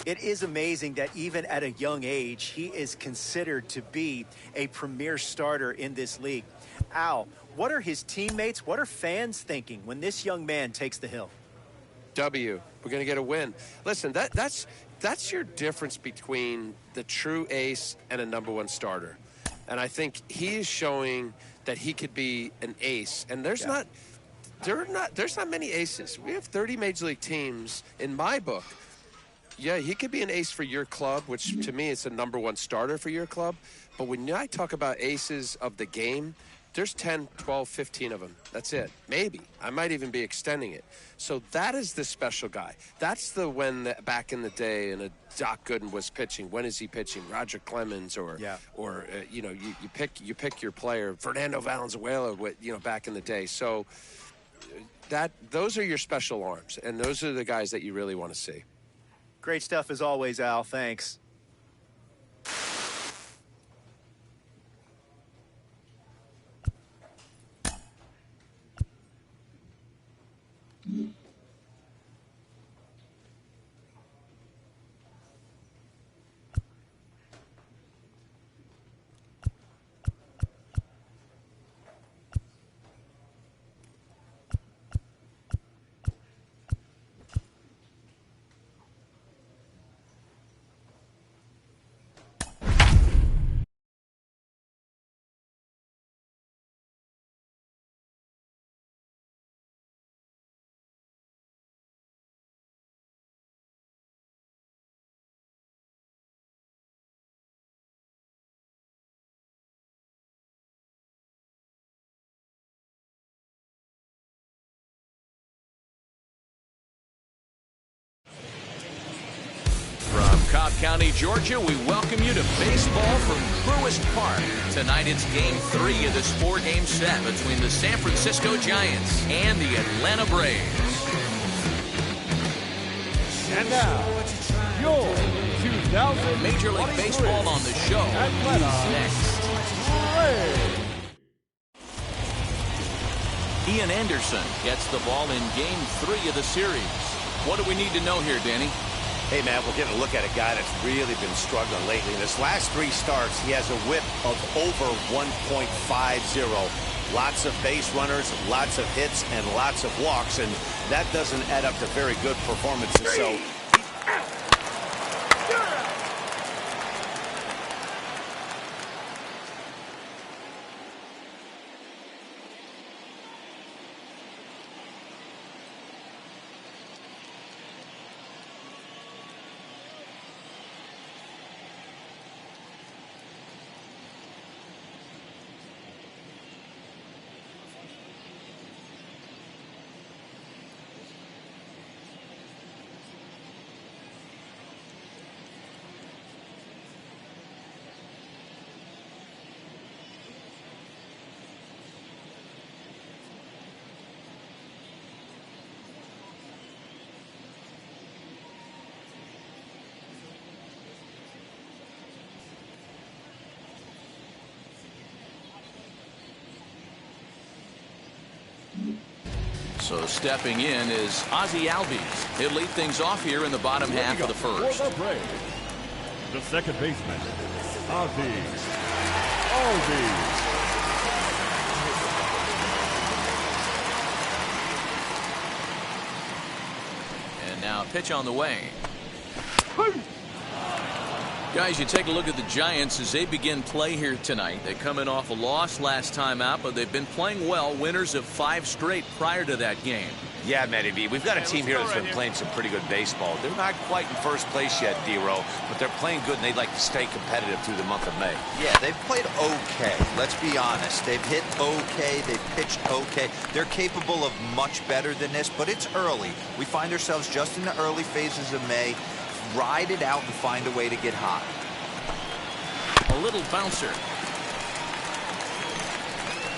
It is amazing that even at a young age, he is considered to be a premier starter in this league. Al, what are his teammates, what are fans thinking when this young man takes the hill? W, we're going to get a win. Listen, that's your difference between the true ace and a number 1 starter. And I think he is showing that he could be an ace. And there's not many aces. We have 30 major league teams in my book. Yeah, he could be an ace for your club, which to me is a number 1 starter for your club. But when I talk about aces of the game, there's 10, 12, 15 of them. That's it. Maybe. I might even be extending it. So that is the special guy. That's the when back in the day and Doc Gooden was pitching. When is he pitching? Roger Clemens or you pick your player. Fernando Valenzuela, back in the day. So those are your special arms, and those are the guys that you really want to see. Great stuff as always, Al. Thanks. Cobb County, Georgia, we welcome you to baseball from Truist Park. Tonight it's Game 3 of this 4-game set between the San Francisco Giants and the Atlanta Braves. And now, your 2000 Major League Baseball on the show. Atlanta next. Braves. Ian Anderson gets the ball in Game 3 of the series. What do we need to know here, Danny? Hey, man, we're getting a look at a guy that's really been struggling lately. In his last 3 starts, he has a whip of over 1.50. Lots of base runners, lots of hits, and lots of walks, and that doesn't add up to very good performances. So So stepping in is Ozzie Albies. He'll lead things off here in the bottom half of the first. For the Braves, the second baseman, Ozzie Albies. And now a pitch on the way. Guys, you take a look at the Giants as they begin play here tonight. They come in off a loss last time out, but they've been playing well. Winners of 5 straight prior to that game. yeah, Matty V, we've got a team here that's been playing some pretty good baseball. They're not quite in first place yet, D-Row, but they're playing good, and they'd like to stay competitive through the month of May. Yeah, they've played okay. Let's be honest. They've hit okay. They've pitched okay. They're capable of much better than this, but it's early. We find ourselves just in the early phases of May. Ride it out and find a way to get hot. A little bouncer.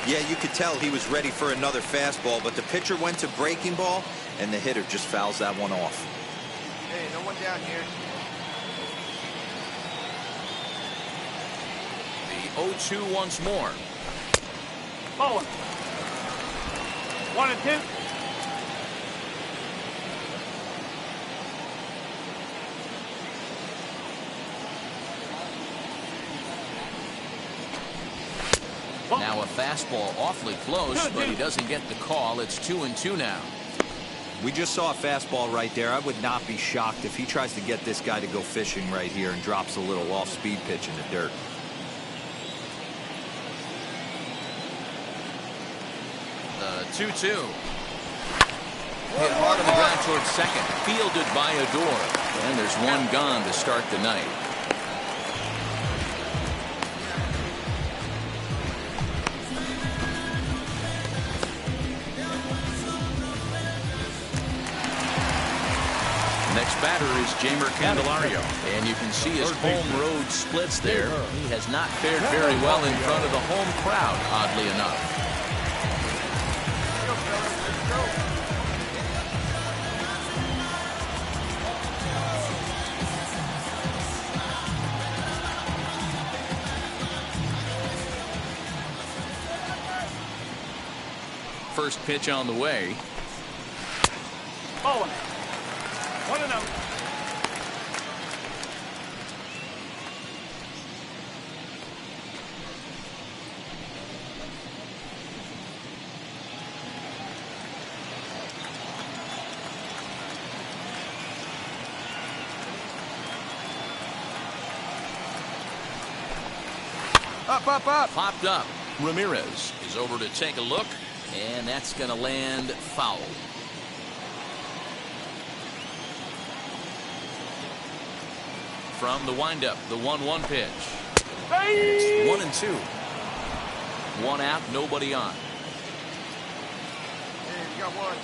Yeah, you could tell he was ready for another fastball, but the pitcher went to breaking ball, and the hitter just fouls that one off. Hey, no one down here. The 0-2 once more. Oh. 1 and 2. Now a fastball awfully close, but he doesn't get the call. It's 2-2 now. We just saw a fastball right there. I would not be shocked if he tries to get this guy to go fishing right here and drops a little off-speed pitch in the dirt. The 2-2. Hit hard on the ground towards second. Fielded by Odor. And there's one gone to start the night. Next batter is Jeimer Candelario. And you can see his home road splits there. He has not fared very well in front of the home crowd, oddly enough. First pitch on the way. Bowling. 1-0. Up. Popped up. Ramirez is over to take a look, and that's going to land foul. From the windup, the 1-1 pitch. It's 1-2. One out, nobody on. You got one.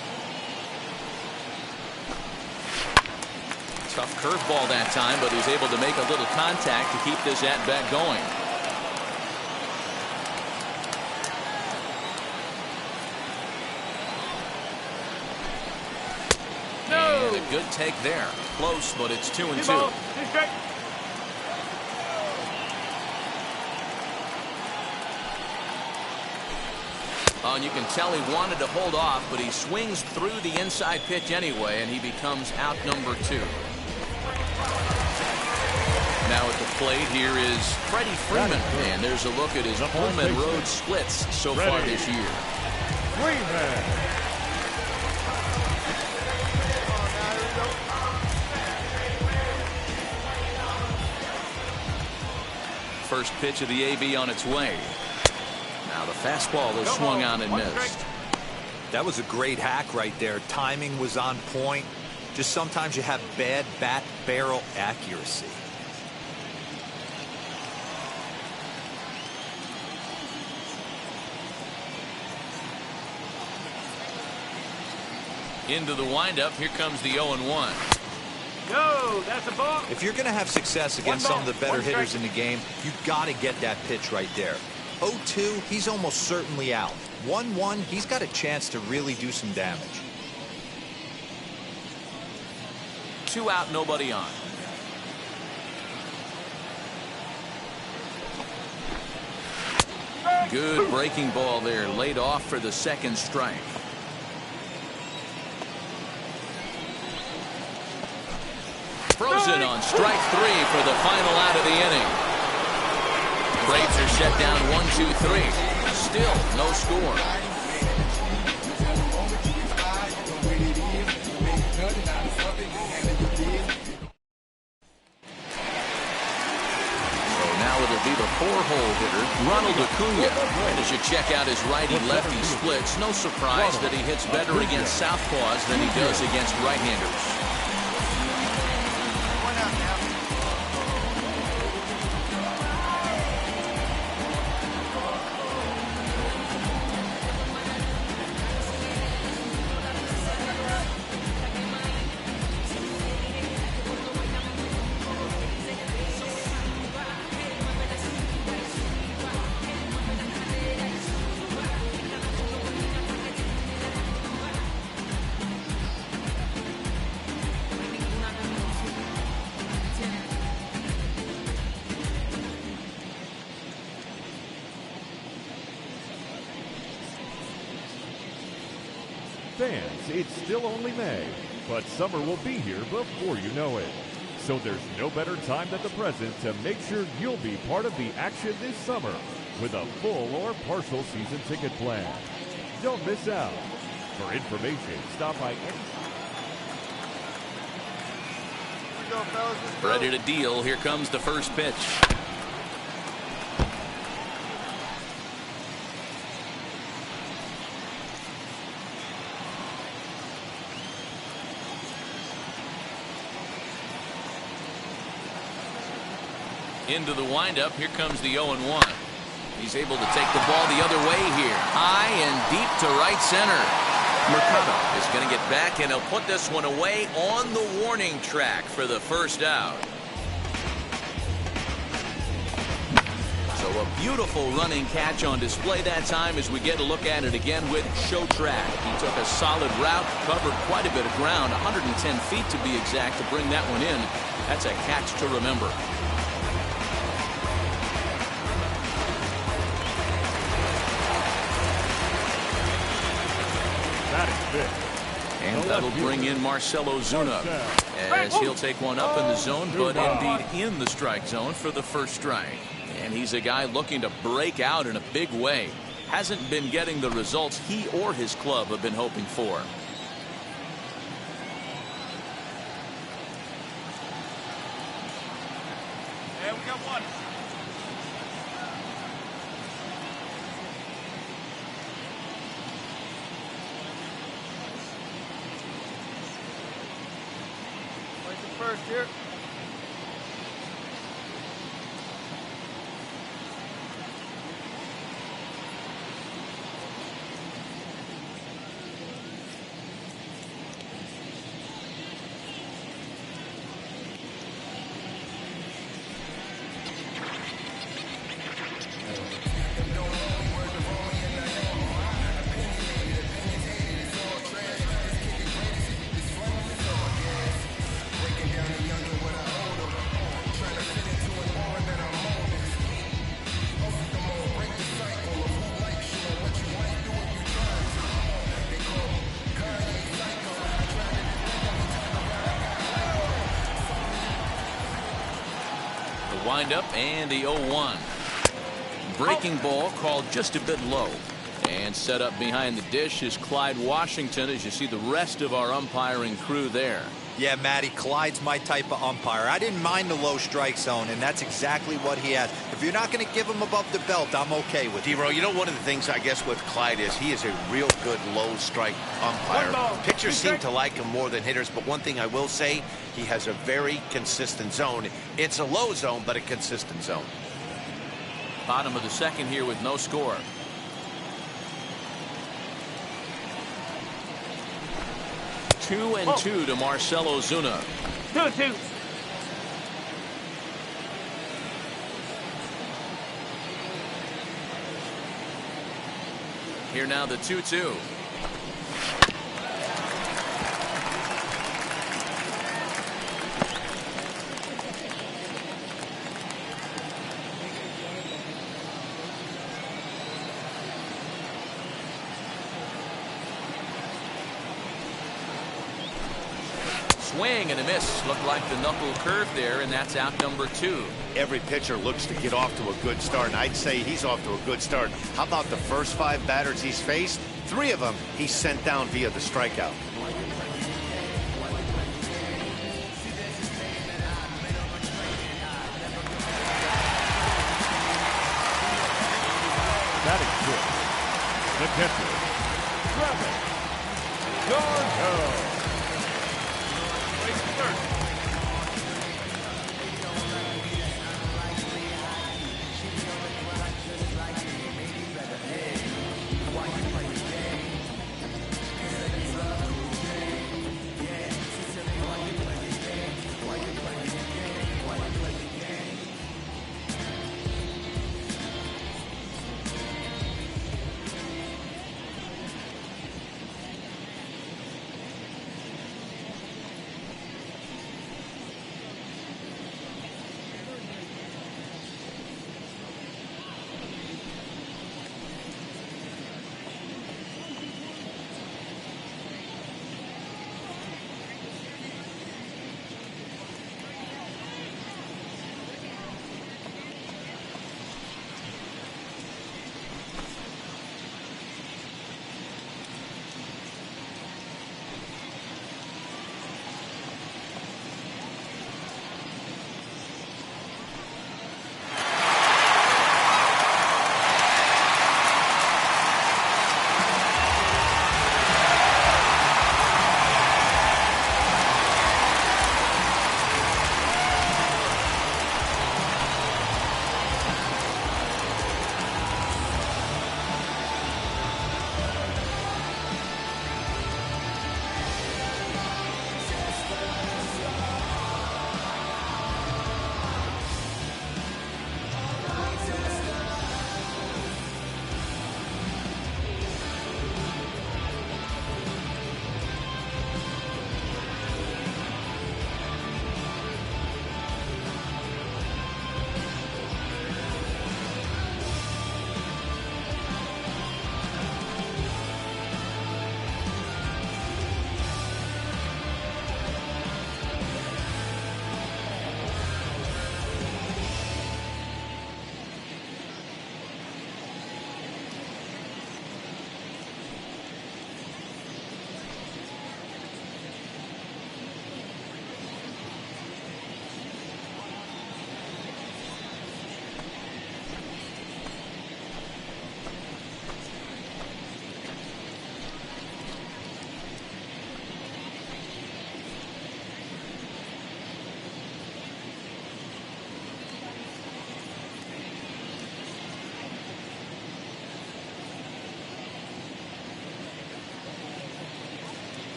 Tough curveball that time, but he's able to make a little contact to keep this at-bat going. No. And a good take there. Close, but it's 2-2. Oh, and you can tell he wanted to hold off, but he swings through the inside pitch anyway, and he becomes out number 2. Now at the plate here is Freddie Freeman, and there's a look at his home and road splits so far this year. Freeman. First pitch of the AB on its way. Now the fastball is swung on and missed. That was a great hack right there. Timing was on point. Just sometimes you have bad bat barrel accuracy. Into the windup. Here comes the 0-1. No, that's a ball. If you're going to have success against some of the better hitters in the game, you've got to get that pitch right there. 0-2, he's almost certainly out. 1-1, he's got a chance to really do some damage. 2 out, nobody on. Good breaking ball there, laid off for the second strike. Frozen on strike 3 for the final out of the inning. Braves are shut down 1-2-3. Still no score. So now it'll be the 4-hole hitter, Ronald Acuna. And as you check out his righty-lefty splits, no surprise that he hits better against southpaws than he does against right-handers. Fans, it's still only May, but summer will be here before you know it. So there's no better time than the present to make sure you'll be part of the action this summer. with a full or partial season ticket plan. Don't miss out. For information, stop by any... Ready to deal. Here comes the first pitch. Into the windup. Here comes the 0-1. He's able to take the ball the other way here. High and deep to right center. Mercado is going to get back, and he'll put this one away on the warning track for the first out. So a beautiful running catch on display that time as we get a look at it again with Show Track. He took a solid route, covered quite a bit of ground, 110 feet to be exact, to bring that one in. That's a catch to remember. And that'll bring in Marcell Ozuna as he'll take one up in the zone, but indeed in the strike zone for the first strike. And he's a guy looking to break out in a big way. Hasn't been getting the results he or his club have been hoping for. And we got one. First here. Windup and the 0-1. Breaking ball called just a bit low. And set up behind the dish is Clyde Washington, as you see the rest of our umpiring crew there. Yeah, Matty, Clyde's my type of umpire. I didn't mind the low strike zone, and that's exactly what he has. If you're not going to give him above the belt, I'm okay with it. D-Row, you know, one of the things I guess with Clyde is he is a real good low strike umpire. Pitchers seem to like him more than hitters, but one thing I will say, he has a very consistent zone. It's a low zone, but a consistent zone. Bottom of the second here with no score. 2-2 to Marcell Ozuna. 2-2. Here now the 2-2. Swing and a miss. Looked like the knuckle curve there, and that's out number 2. Every pitcher looks to get off to a good start, and I'd say he's off to a good start. How about the first 5 batters he's faced? 3 of them he sent down via the strikeout. Batting fifth, the catcher, Travis d'Arnaud.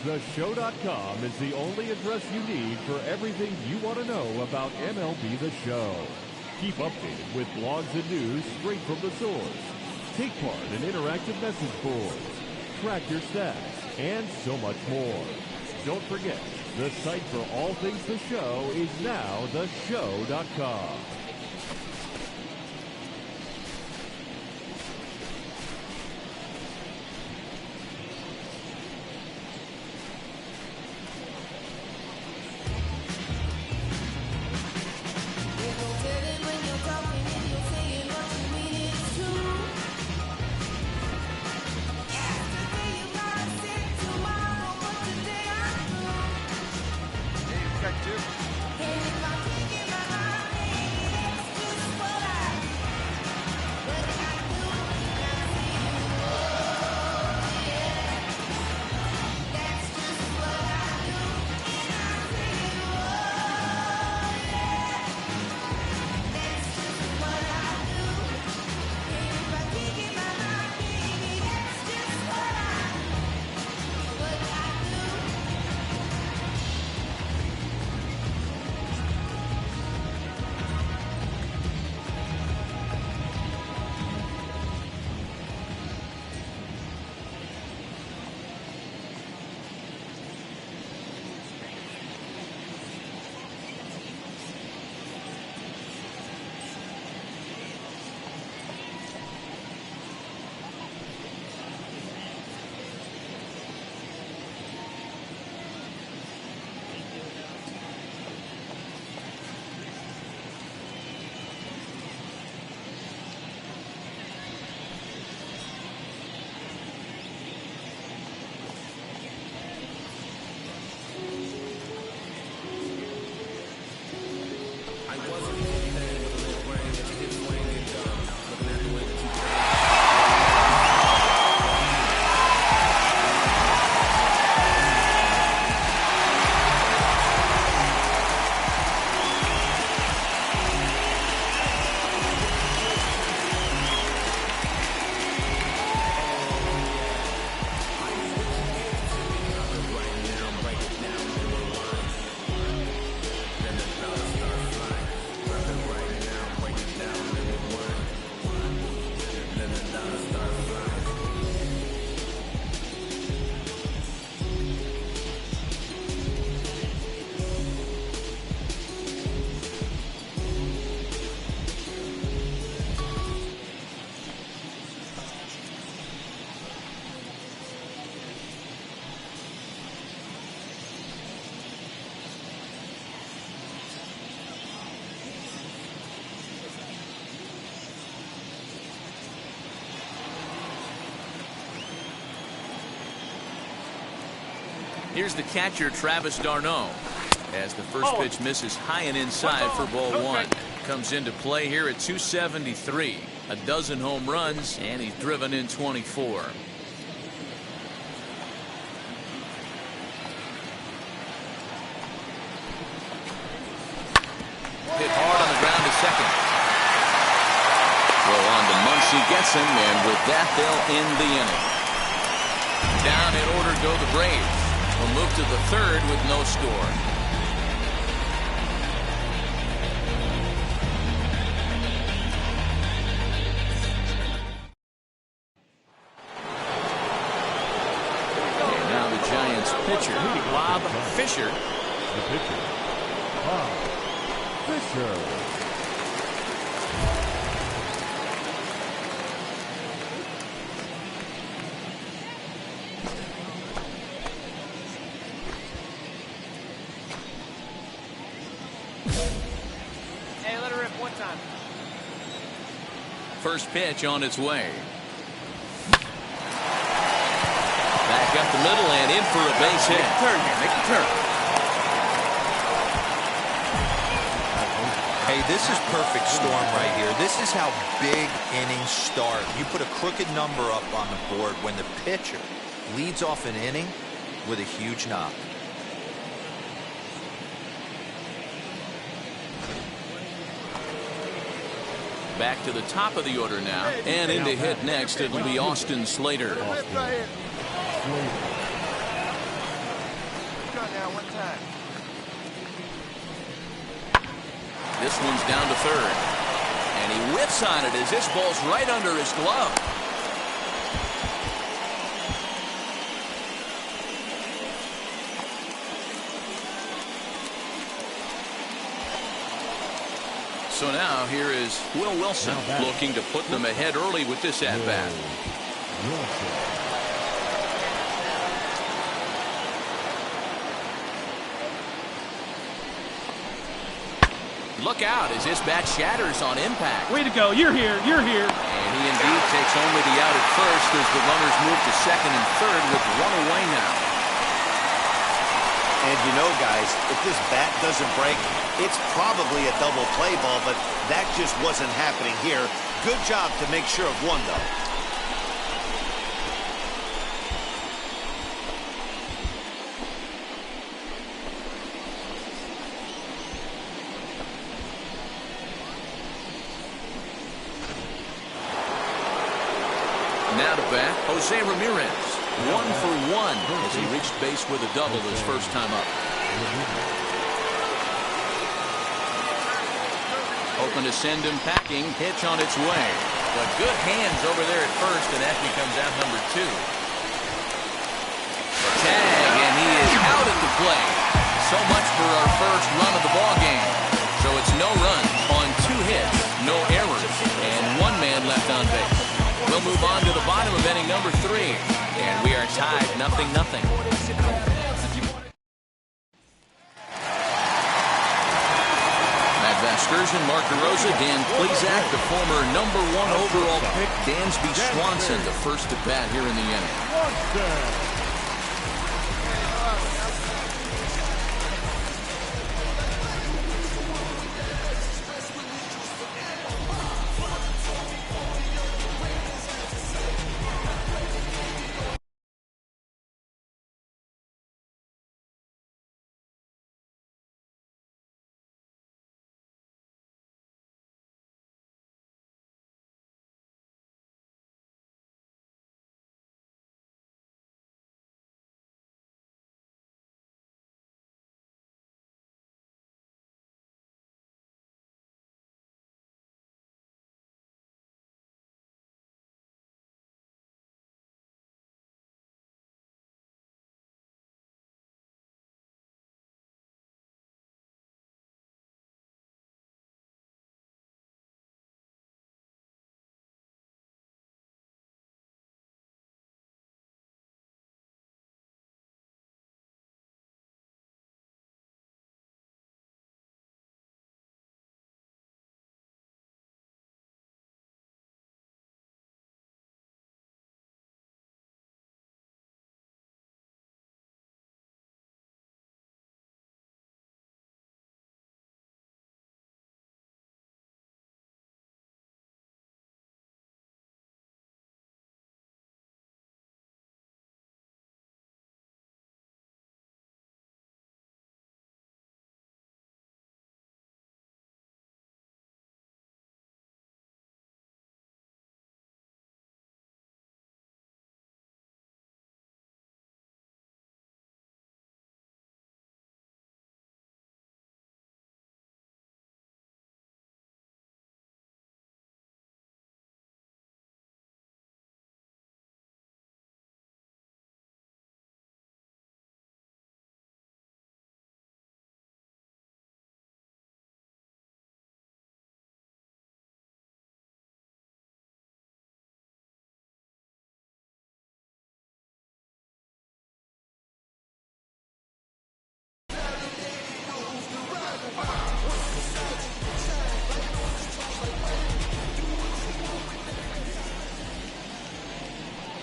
TheShow.com is the only address you need for everything you want to know about MLB The Show. Keep updated with blogs and news straight from the source. Take part in interactive message boards. Track your stats, and so much more. Don't forget, the site for all things The Show is now TheShow.com. Here's the catcher, Travis d'Arnaud, as the first pitch misses high and inside for ball one. Comes into play here at 273. A dozen home runs, and he's driven in 24. Hit hard on the ground to second. Throw on to Muncy, gets him, and with that, they'll end the inning. Down in order go the Braves. We'll move to the third with no score. And now the Giants pitcher, Bob Fisher. The pitcher, Bob Fisher. First pitch on its way. Back up the middle and in for a base hit. Make a turn. Hey, this is perfect storm right here. This is how big innings start. You put a crooked number up on the board when the pitcher leads off an inning with a huge knock. Back to the top of the order now, and in to hit next, it'll be Austin Slater. now, one time. This one's down to third. And he whips on it as this ball's right under his glove. So now here is Will Wilson looking to put them ahead early with this at-bat. Look out as this bat shatters on impact. Way to go. You're here. You're here. And he indeed takes only the out at first as the runners move to second and third with one away now. And you know, guys, if this bat doesn't break, it's probably a double play ball, but that just wasn't happening here. Good job to make sure of one, though. Now to bat, Jose Ramirez. 1 for 1 as he reached base with a double his first time up. Hoping to send him packing. Pitch on its way. But good hands over there at first, and that becomes out number 2. The tag, and he is out at the plate. So much for our first run of the ball game. So it's no runs on 2 hits, no errors, and 1 man left on base. We'll move on to the bottom of inning number 3, and we are tied 0-0. Matt Vasgersian, Mark DeRosa, Dan Plesac, the former number 1 overall pick, Dansby Swanson, the first at bat here in the inning.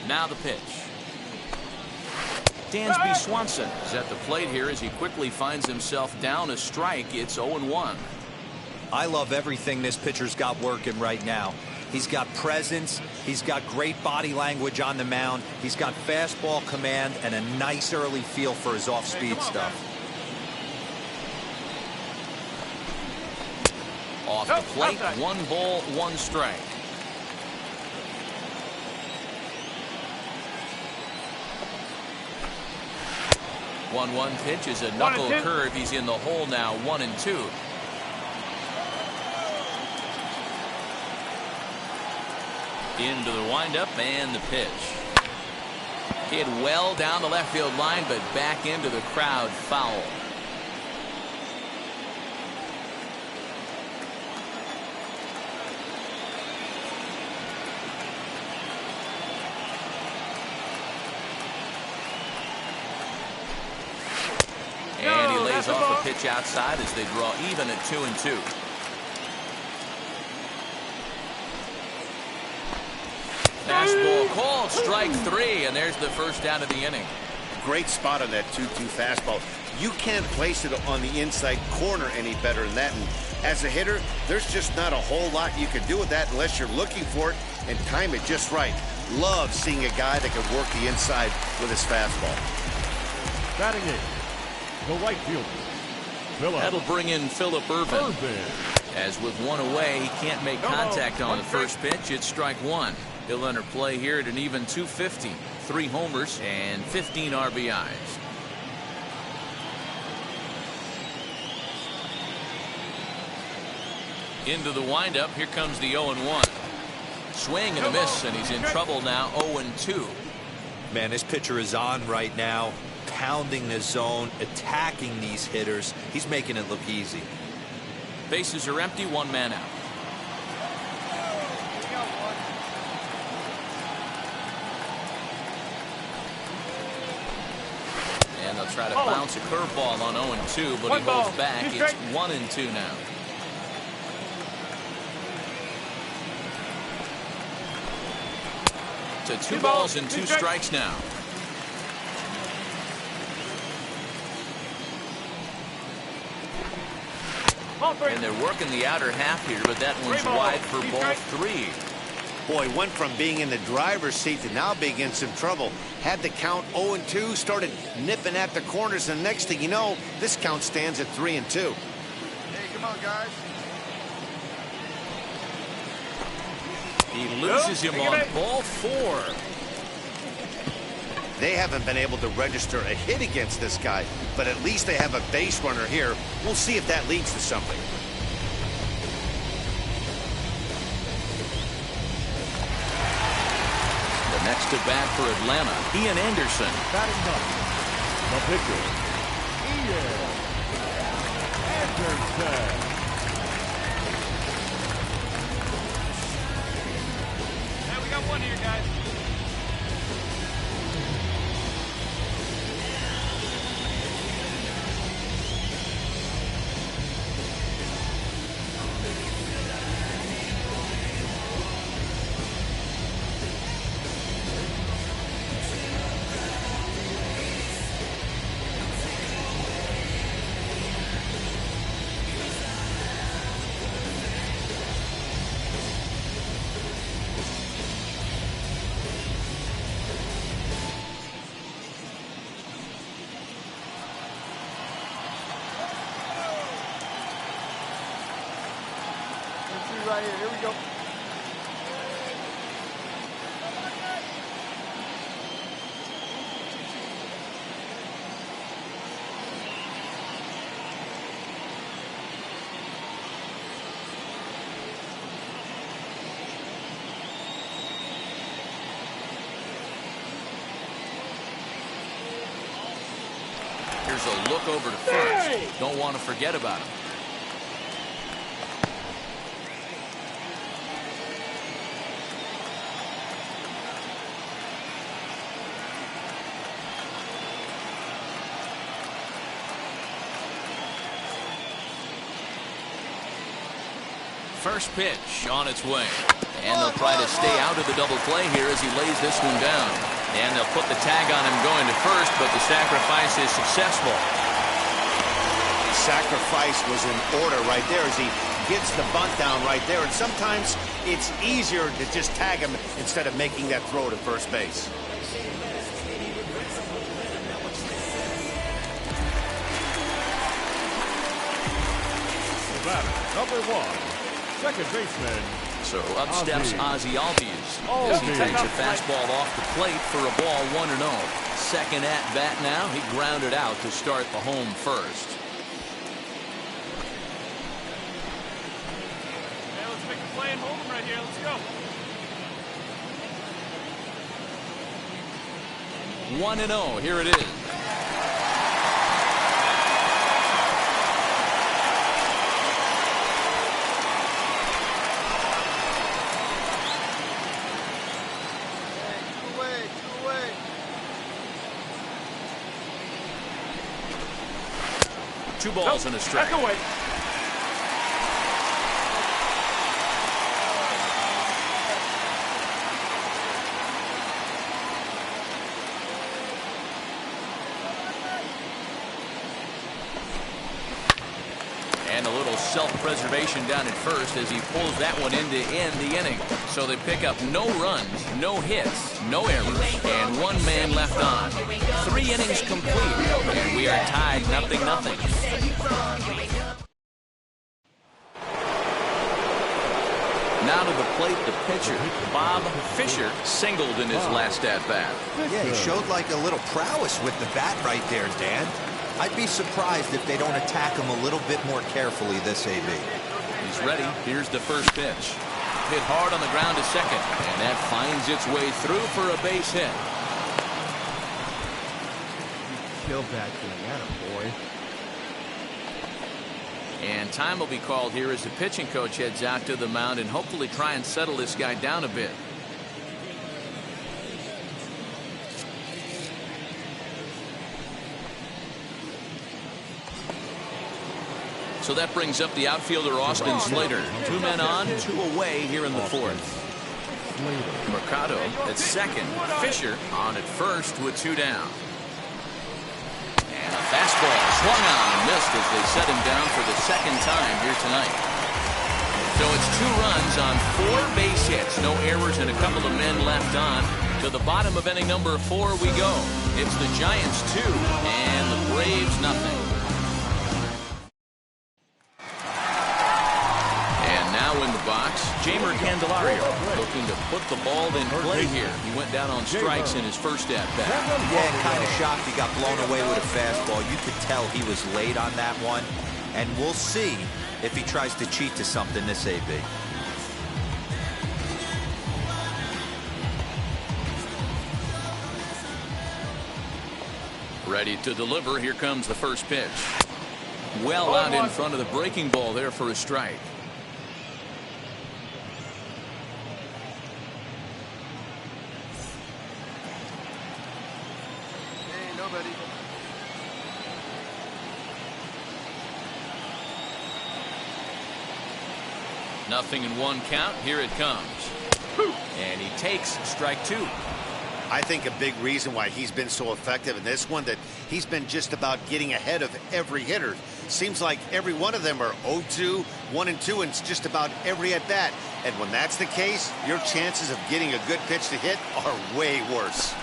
Now the pitch. Dansby Swanson is at the plate here as he quickly finds himself down a strike. It's 0-1. I love everything this pitcher's got working right now. He's got presence. He's got great body language on the mound. He's got fastball command and a nice early feel for his off-speed stuff. Off the plate, 1 ball, 1 strike. 1-1 pitch is a knuckle curve. He's in the hole now, 1-2. Into the windup and the pitch. Hit well down the left field line, but back into the crowd, foul. And he lays off a pitch outside as they draw even at 2-2. Fastball called, strike 3, and there's the first out of the inning. Great spot on that 2-2 fastball. You can't place it on the inside corner any better than that. And as a hitter, there's just not a whole lot you can do with that unless you're looking for it and time it just right. Love seeing a guy that can work the inside with his fastball. Batting eighth, the right fielder, Phillip. That'll bring in Phillip Ervin. As with one away, he can't make contact on the first pitch. It's strike 1. He'll enter play here at an even 250. 3 homers and 15 RBIs. Into the windup. Here comes the 0-1. Swing and a miss, and he's in trouble now. 0-2. Man, this pitcher is on right now, pounding the zone, attacking these hitters. He's making it look easy. Bases are empty, 1 man out. And they'll try to bounce a curveball on 0-2, but he holds back. It's 1-2 now. To 2 balls and 2 strikes now. And they're working the outer half here, but that one's wide for ball 3. Boy, went from being in the driver's seat to now being in some trouble. Had the count 0-2, started nipping at the corners, and the next thing you know, this count stands at 3-2. Hey, come on, guys. He loses him on ball 4. They haven't been able to register a hit against this guy, but at least they have a base runner here. We'll see if that leads to something. The next at bat for Atlanta, Ian Anderson. Batting ninth, the pitcher, Ian Anderson. Hey, we got one here, guys. Right here. Here we go. Here's a look over to first. Don't want to forget about him. First pitch on its way. And they'll try to stay out of the double play here as he lays this one down. And they'll put the tag on him going to first, but the sacrifice is successful. Sacrifice was in order right there as he gets the bunt down right there. And sometimes it's easier to just tag him instead of making that throw to first base. Number 1. Second baseman. So up steps Ozzie Albies as he takes a fastball off the plate for a ball 1-0. second at bat now. He grounded out to start the home first. Hey, let's make a play and hold him right here. Let's go. 1-0. Here it is. Two balls and a strike. Back away. And a little self-preservation down at first as he pulls that one in to end the inning. So they pick up no runs, no hits, no errors, and one man left on. 3 innings complete, and we are tied 0-0. Now to the plate, the pitcher, Bob Fisher, singled in his last at-bat. Yeah, he showed like a little prowess with the bat right there, Dan. I'd be surprised if they don't attack him a little bit more carefully this AB. He's ready. Here's the first pitch. Hit hard on the ground to second, and that finds its way through for a base hit. Killed that thing, attaboy. And time will be called here as the pitching coach heads out to the mound and hopefully try and settle this guy down a bit. So that brings up the outfielder Austin Slater. 2 men on, 2 away here in the 4th. Mercado at second. Fisher on at first with 2 down. And a fastball swung on and missed as they set him down for the second time here tonight. So it's 2 runs on 4 base hits. No errors and a couple of men left on. To the bottom of inning number 4 we go. It's the Giants 2 and the Braves nothing. In the box, Jamer Candelario looking to put the ball in play here. He went down on strikes in his first at-bat. Yeah, kind of shocked he got blown away with a fastball. You could tell he was late on that one. And we'll see if he tries to cheat to something this AB. Ready to deliver. Here comes the first pitch. Well out in front of the breaking ball there for a strike. Nothing in 1 count. Here it comes. And he takes strike 2. I think a big reason why he's been so effective in this one that he's been just about getting ahead of every hitter. Seems like every one of them are 0-2, 1-2, and it's just about every at bat. And when that's the case, your chances of getting a good pitch to hit are way worse.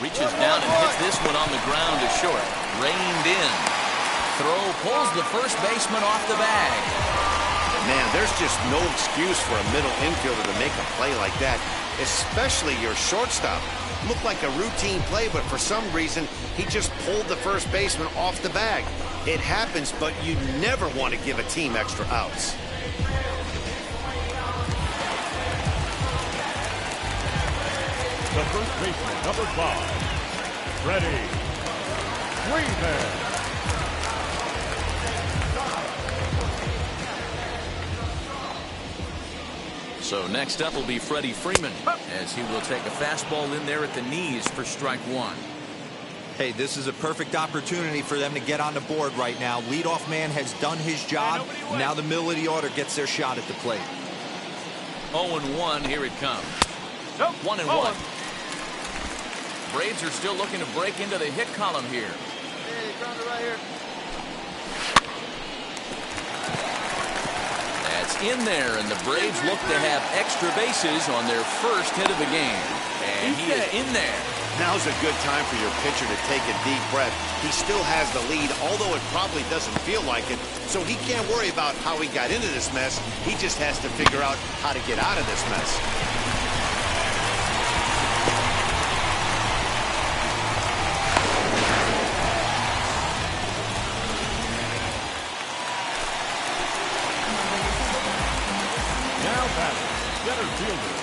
Reaches down and hits this one on the ground to short. Reined in. Throw pulls the first baseman off the bag. Man, there's just no excuse for a middle infielder to make a play like that, especially your shortstop. Looked like a routine play, but for some reason, he just pulled the first baseman off the bag. It happens, but you never want to give a team extra outs. The first baseman, number 5, Freddie Freeman. So next up will be Freddie Freeman as he will take a fastball in there at the knees for strike 1. Hey, this is a perfect opportunity for them to get on the board right now. Leadoff man has done his job. Now the middle of the order gets their shot at the plate. 0-1. Here it comes. 1-1. Braves are still looking to break into the hit column here. Hey, ground it right here. That's in there, and the Braves look to have extra bases on their first hit of the game. And he is in there. Now's a good time for your pitcher to take a deep breath. He still has the lead, although it probably doesn't feel like it. So he can't worry about how he got into this mess. He just has to figure out how to get out of this mess. Now batting, center fielder.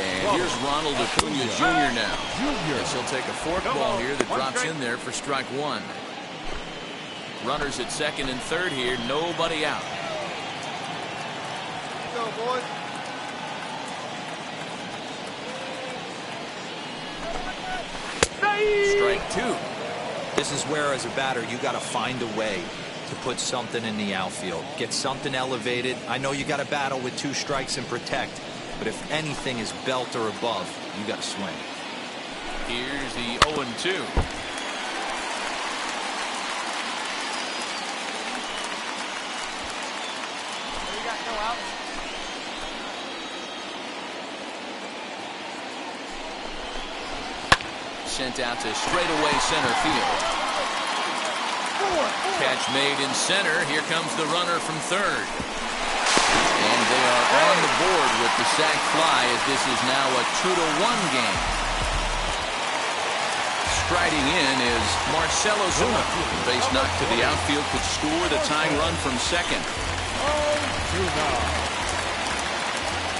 And here's Ronald Acuna Jr. now. Guess he'll take a fork ball here that drops in there for strike one. Runners at second and third here, nobody out. Go, boys. Strike two. This is where, as a batter, you got to find a way to put something in the outfield. Get something elevated. I know you got to battle with 2 strikes and protect, but if anything is belt or above, you got to swing. Here's the 0-2. You got no outs. Sent out to straightaway center field. Catch made in center. Here comes the runner from third. And they are on the board with the sac fly as this is now a 2-1 game. Striding in is Marcelo Zuna. Base knock to the outfield could score the tying run from second.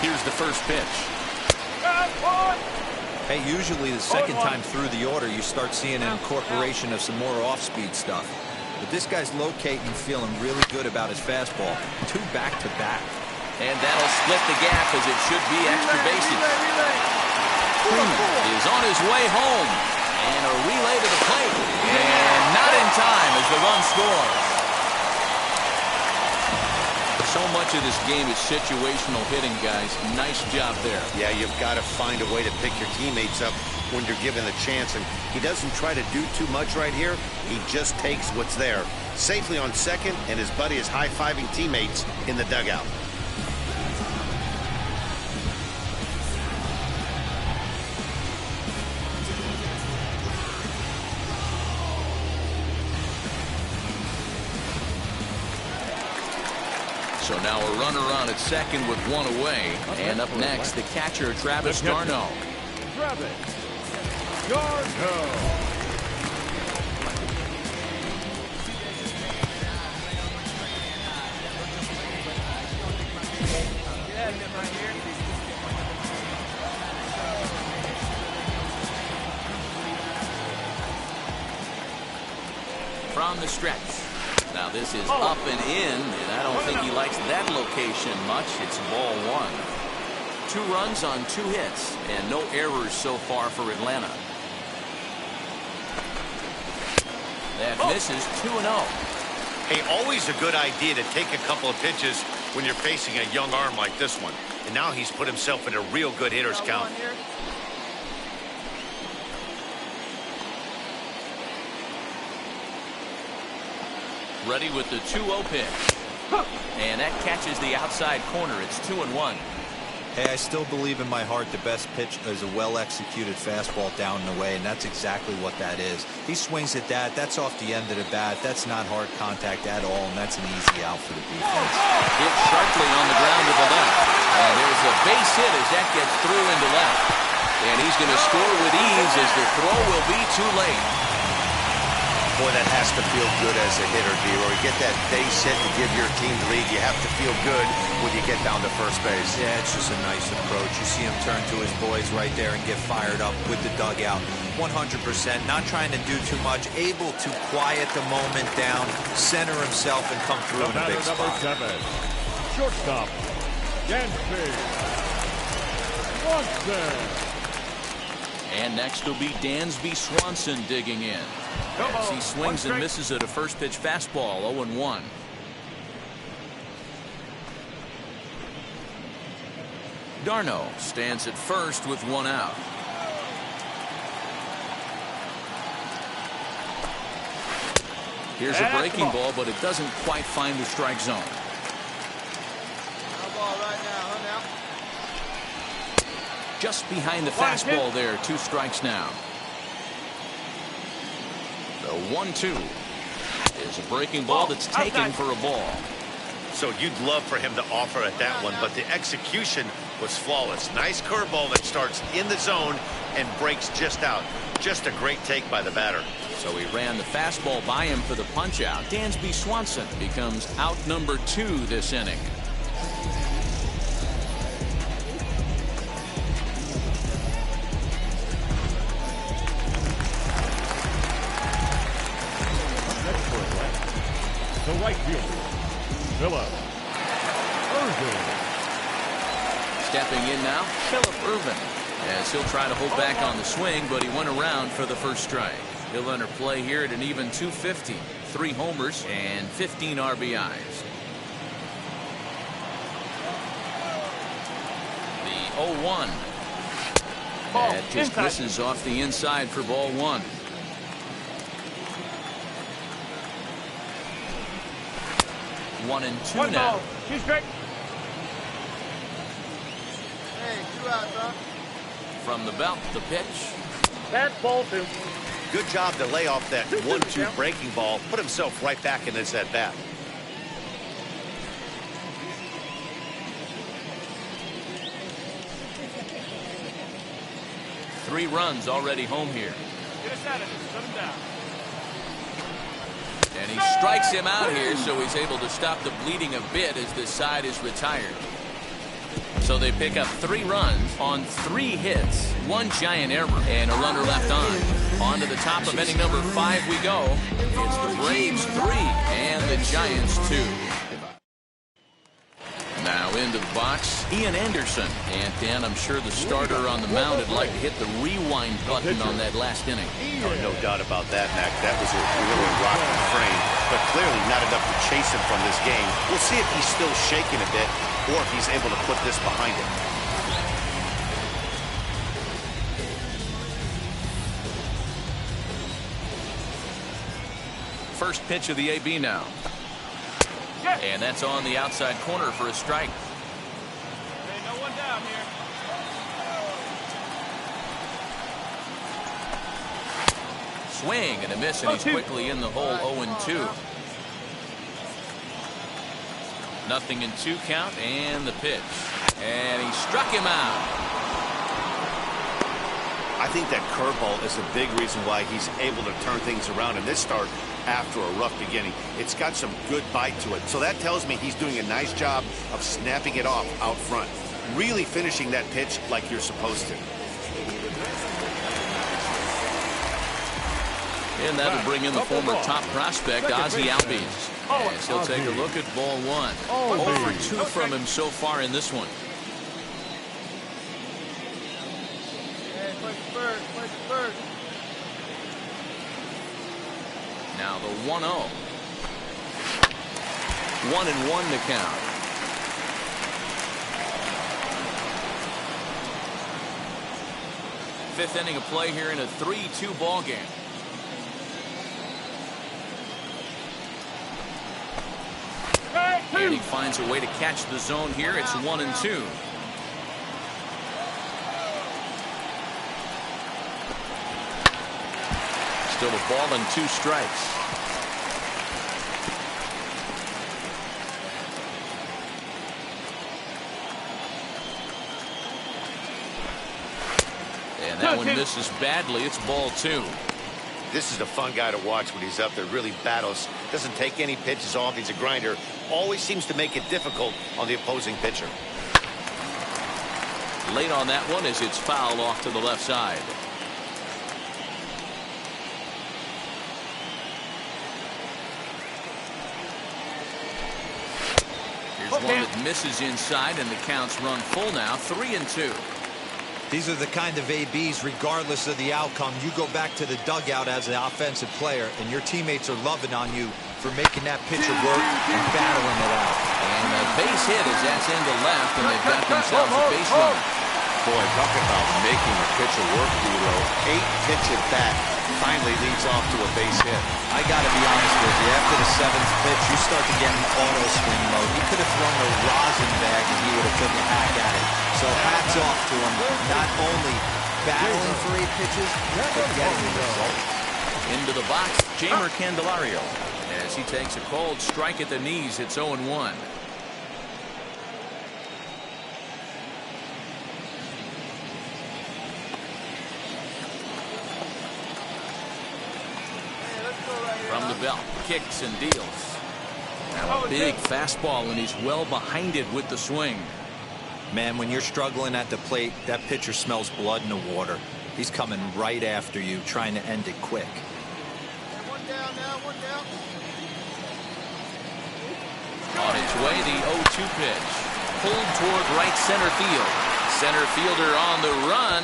Here's the first pitch. Hey, usually the second time through the order, you start seeing an incorporation of some more off-speed stuff. But this guy's locating and feeling really good about his fastball. 2 back-to-back. And that'll split the gap as it should be extra bases. Freeman is on his way home. And a relay to the plate. And not in time as the run scores. So much of this game is situational hitting, guys. Nice job there. Yeah, you've got to find a way to pick your teammates up when you're given the chance. And he doesn't try to do too much right here. He just takes what's there. Safely on second, and his buddy is high-fiving teammates in the dugout. So now a runner on at second with 1 away. And up next, the catcher, Travis d'Arnaud. Travis d'Arnaud. From the stretch. Now this is up and in, and I don't think he likes that location much. It's ball 1. 2 runs on 2 hits, and no errors so far for Atlanta. That misses 2-0. Hey, always a good idea to take a couple of pitches when you're facing a young arm like this one. And now he's put himself in a real good hitter's count. Ready with the 2-0 pitch. And that catches the outside corner. It's 2-1. Hey, I still believe in my heart the best pitch is a well-executed fastball down and away, and that's exactly what that is. He swings at that. That's off the end of the bat. That's not hard contact at all, and that's an easy out for the defense. Hit sharply on the ground to the left. And there's a base hit as that gets through into left. And he's going to score with ease as the throw will be too late. Boy, that has to feel good as a hitter, D-Roy. You get that base hit to give your team the lead. You have to feel good when you get down to first base. Yeah, it's just a nice approach. You see him turn to his boys right there and get fired up with the dugout. 100%, not trying to do too much, able to quiet the moment down, center himself, and come through in a big spot. Number 7, shortstop, Dansby Swanson. And next will be Dansby Swanson digging in. As he swings and misses at a first pitch fastball, 0-1. d'Arnaud stands at first with 1 out. Here's a breaking ball, but it doesn't quite find the strike zone. No ball right now, huh, now? Just behind the fastball there, 2 strikes now. The 1-2 is a breaking ball that's taken for a ball. So you'd love for him to offer at that one, but the execution was flawless. Nice curveball that starts in the zone and breaks just out. Just a great take by the batter. So he ran the fastball by him for the punch out. Dansby Swanson becomes out number 2 this inning. right fielder, Philip Irvin. Stepping in now, Philip Irvin, as he'll try to hold back on the swing, but he went around for the first strike. He'll enter play here at an even 250, 3 homers and 15 RBIs. The 0-1. That just misses off the inside for ball 1. One and two now. She's straight. Hey, 2 out, bro. From the belt, the pitch. That's ball 2. Good job to lay off that 1-2 breaking ball. Put himself right back in this at bat. Three runs already home here. Get us out of this. Shut him down. And he strikes him out here, so he's able to stop the bleeding a bit as this side is retired. So they pick up 3 runs on 3 hits, 1 giant error, and a runner left on. On to the top of inning number 5 we go. It's the Braves 3 and the Giants 2. Now into the box, Ian Anderson. And Dan, I'm sure the starter on the mound would like to hit the rewind button on that last inning. Oh, no doubt about that, Mac. That was a really rocky frame, but clearly not enough to chase him from this game. We'll see if he's still shaking a bit or if he's able to put this behind him. First pitch of the AB now. And that's on the outside corner for a strike. Hey, no one down here. Swing and a miss, and he's quickly in the hole. 0-2. Nothing in 2 count, and the pitch. And he struck him out. I think that curveball is a big reason why he's able to turn things around in this start after a rough beginning. It's got some good bite to it. So that tells me he's doing a nice job of snapping it off out front. Really finishing that pitch like you're supposed to. And that'll bring in the former top prospect, Ozzie Albies. As he'll take a look at ball 1. 0 for 2 from him so far in this one. Hey, play first. Now the 1-0. 1-1 to count. Fifth inning of play here in a 3-2 ball game. And he finds a way to catch the zone here. It's 1-2. Still a ball and 2 strikes. And that one misses badly. It's ball 2. This is a fun guy to watch when he's up there. Really battles. Doesn't take any pitches off. He's a grinder. Always seems to make it difficult on the opposing pitcher. Late on that one as it's fouled off to the left side. Here's one that misses inside, and the count's run full now. 3-2. These are the kind of ABs, regardless of the outcome. You go back to the dugout as an offensive player, and your teammates are loving on you for making that pitcher work and battling it out. And a base hit as that's into left, and they've got themselves a base runner. Boy, talk about making a pitcher work, D'Lo. 8-pitch at bat finally leads off to a base hit. I got to be honest with you. After the 7th pitch, you start to get in auto swing mode. He could have thrown a rosin bag, and he would have took a hack at it. So hats off to him. Not only battling for 8 pitches, but getting the result. Into the box, Jamer Candelario. As he takes a cold strike at the knees, it's 0-1. From the belt, kicks and deals. Now a big fastball, and he's well behind it with the swing. Man, when you're struggling at the plate, that pitcher smells blood in the water. He's coming right after you, trying to end it quick. One down now, one down. way, the 0-2 pitch. Pulled toward right center field. Center fielder on the run.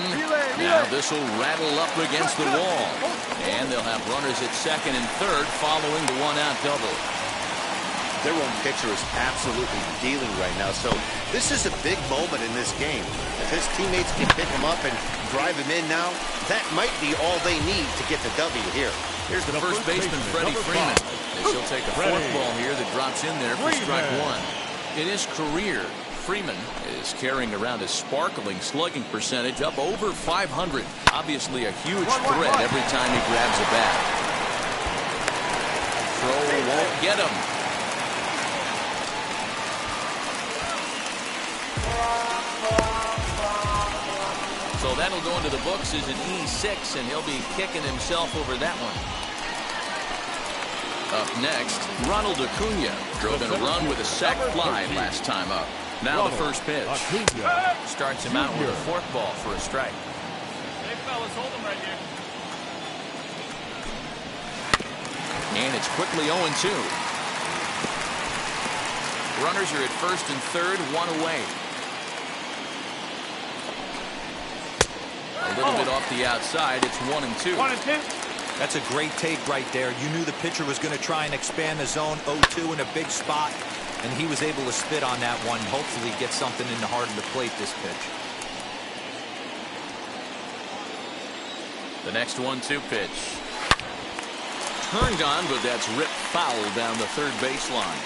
Now this will rattle up against the wall. And they'll have runners at second and third following the one-out double. Their own pitcher is absolutely dealing right now, so this is a big moment in this game. If his teammates can pick him up and drive him in now, that might be all they need to get the W here. Here's the first baseman, Freddie Freeman. As he'll take a fourth ball here that drops in there for strike one. In his career, Freeman is carrying around a sparkling slugging percentage up over 500. Obviously a huge threat every time he grabs a bat. Throw won't get him. So that'll go into the books as an E6, and he'll be kicking himself over that one. Up next, Ronald Acuna drove in a run with a sac fly last time up. Now the first pitch. Starts him out with a forkball for a strike. Hey, fellas, hold him right here. And it's quickly 0-2. Runners are at first and third, one away. A little bit off the outside. It's 1-2. 1-2. That's a great take right there. You knew the pitcher was going to try and expand the zone. 0-2 in a big spot, and he was able to spit on that one. Hopefully get something in the heart of the plate this pitch. The next 1-2 pitch. Turned on, but that's ripped foul down the third baseline.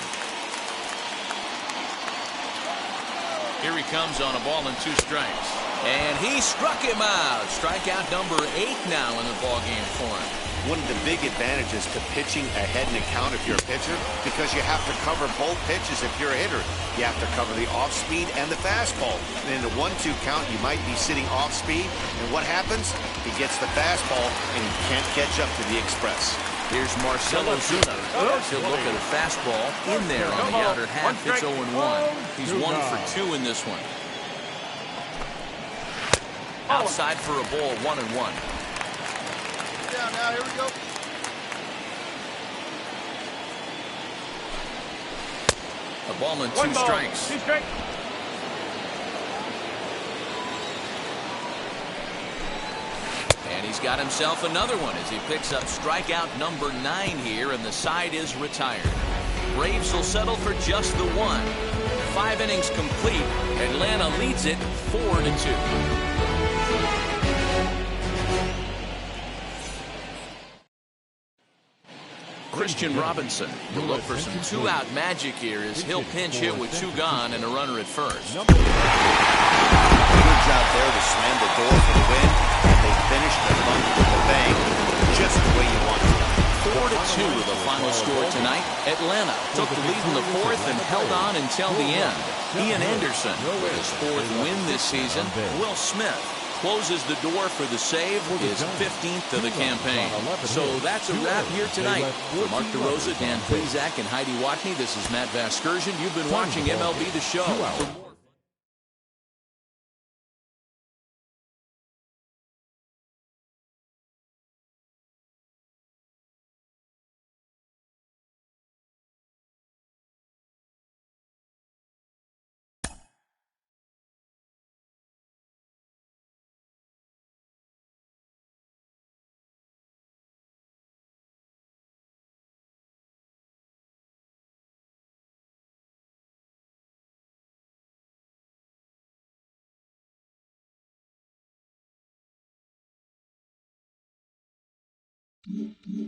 Here he comes on a ball and 2 strikes. And he struck him out. Strikeout number 8 now in the ballgame for him. One of the big advantages to pitching ahead in a count if you're a pitcher, because you have to cover both pitches if you're a hitter. You have to cover the off-speed and the fastball. And in a 1-2 count, you might be sitting off-speed. And what happens? He gets the fastball, and he can't catch up to the express. Here's Marcell Ozuna. He'll look at a fastball in there on the outer half. It's 0-1. He's 1 for 2 in this one. Outside for a ball, 1-1. Down now, here we go. A ball and 2 strikes. 2 strikes. And he's got himself another one as he picks up strikeout number 9 here, and the side is retired. Braves will settle for just the 1. 5 innings complete. Atlanta leads it 4-2. Christian Robinson will look for some 2-out magic here as he'll pinch hit with 2 gone and a runner at first. Good job there to slam the door for the win, and they finished the month with a bang, just the way you want it. 4-2 the final score tonight. Atlanta took the lead in the 4th and held on until the end. Ian Anderson with his 4th win this season. Will Smith closes the door for the save, his 15th of the campaign. So that's a wrap here tonight. For Mark DeRosa, Dan Plezak, and Heidi Watney, this is Matt Vasgersian. You've been watching MLB The Show. For more Mm-hmm.